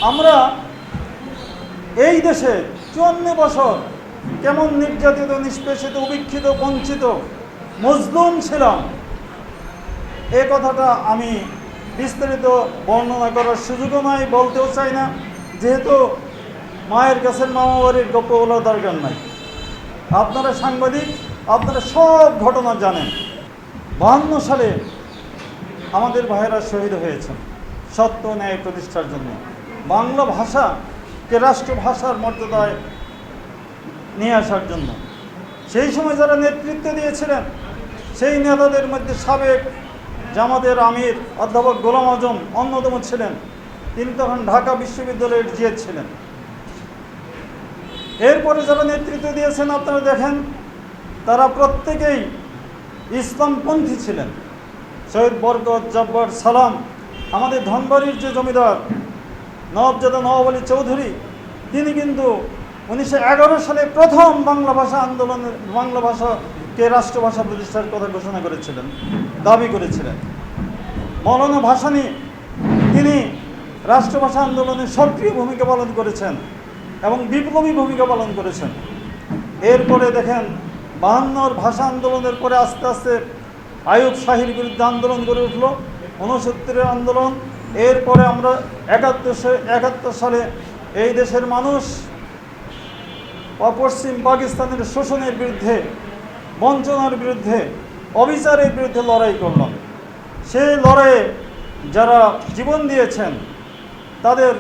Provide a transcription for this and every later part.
আমরা এই দেশে 54 বছর কেমন নির্যাতিত, নিষ্পেষিত, উপেক্ষিত, বঞ্চিত, মজলুম ছিলাম, এ কথাটা আমি বিস্তারিত বর্ণনা করার সুযোগও নাই, বলতেও চাই না, যেহেতু মায়ের কাছের মামা বাড়ির গল্প বলার দরকার নাই। আপনারা সাংবাদিক, আপনারা সব ঘটনা জানেন। 52 সালে আমাদের ভাইয়েরা শহীদ হয়েছেন সত্য ন্যায় প্রতিষ্ঠার জন্য, বাংলা ভাষাকে রাষ্ট্রভাষার মর্যাদায় নিয়ে আসার জন্য। সেই সময় যারা নেতৃত্ব দিয়েছিলেন সেই নেতাদের মধ্যে সাবেক জামাতের আমির অধ্যাপক গোলাম আজম অন্যতম ছিলেন। তিনি তখন ঢাকা বিশ্ববিদ্যালয়ের জিএড ছিলেন। এরপরে যারা নেতৃত্ব দিয়েছেন আপনারা দেখেন, তারা প্রত্যেকেই ইসলামপন্থী ছিলেন। শহীদ বরকত, জব্বার, সালাম, আমাদের ধনবাড়ির যে জমিদার নবাবজাদা নওয়াব আলী চৌধুরী, তিনি কিন্তু 1911 সালে প্রথম বাংলা ভাষা আন্দোলনের বাংলা ভাষাকে রাষ্ট্রভাষা প্রতিষ্ঠার কথা ঘোষণা করেছিলেন, দাবি করেছিলেন। মৌলানা ভাসানী, তিনি রাষ্ট্রভাষা আন্দোলনে সক্রিয় ভূমিকা পালন করেছেন এবং বিপ্লবী ভূমিকা পালন করেছেন। এরপরে দেখেন 52 ভাষা আন্দোলনের পরে আস্তে আস্তে আইয়ুব শাহীর বিরুদ্ধে আন্দোলন গড়ে উঠল, 69-এর আন্দোলন। এরপরে আমরা 71 সালে এই দেশের মানুষ পশ্চিম পাকিস্তানের শোষণের বিরুদ্ধে, বঞ্চনার বিরুদ্ধে, অবিচারের বিরুদ্ধে লড়াই করলাম। সেই লড়াইয়ে যারা জীবন দিয়েছেন তাদের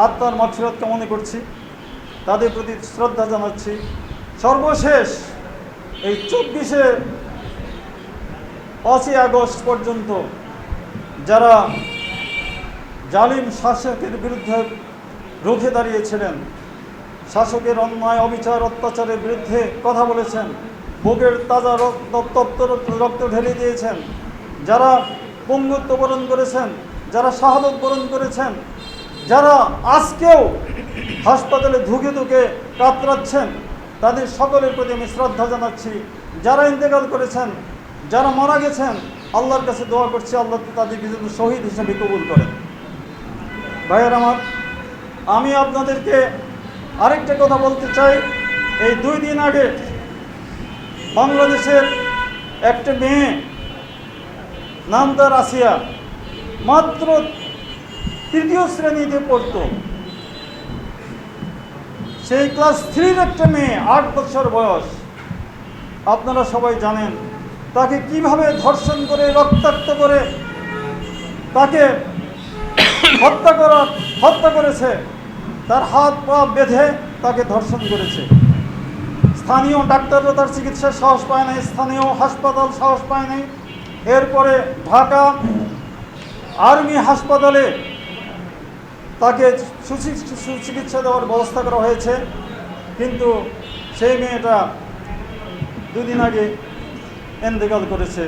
আত্মার মাগফিরাত কামনা করছি, তাদের প্রতি শ্রদ্ধা জানাচ্ছি। সর্বশেষ এই 5ই আগস্ট পর্যন্ত যারা জালিম শাসকের বিরুদ্ধে রুখে দাঁড়িয়েছিলেন, শাসকের অন্যায়, অবিচার, অত্যাচারের বিরুদ্ধে কথা বলেছেন, বুকের তাজা রক্ত ঢেলে দিয়েছেন, যারা পঙ্গুত্ব বরণ করেছেন, যারা শাহাদত বরণ করেছেন, যারা আজকেও হাসপাতালে ধুকে ধুকে কাতরাচ্ছেন, তাদের সকলের প্রতি আমি শ্রদ্ধা জানাচ্ছি। যারা ইন্তেকাল করেছেন, যারা মারা গেছেন, আল্লাহর কাছে দোয়া করছি আল্লাহ তাদেরকে যেন শহীদ হিসেবে কবুল করেন। ভাইয়ের আমার, আমি আপনাদেরকে আরেকটা কথা বলতে চাই। এই 2 দিন আগে বাংলাদেশের একটা মেয়ে, নাম তার আসিয়া, মাত্র 3য় শ্রেণীতে পড়ত। সেই ক্লাস 3-র একটা মেয়ে, 8 বছর বয়স। আপনারা সবাই জানেন তাকে কিভাবে ধর্ষণ করে, রক্তাক্ত করে তাকে হত্যা করেছে। তার হাত পা বেঁধে তাকে ধর্ষণ করেছে। স্থানীয় ডাক্তাররা তার চিকিৎসার সাহস পায় নাই, স্থানীয় হাসপাতাল সাহস পায় নাই। এরপরে ঢাকা আর্মি হাসপাতালে তাকে সুচিকিৎসা দেওয়ার ব্যবস্থা করা হয়েছে, কিন্তু সেই মেয়েটা 2 দিন আগে ইন্তেকাল করেছে।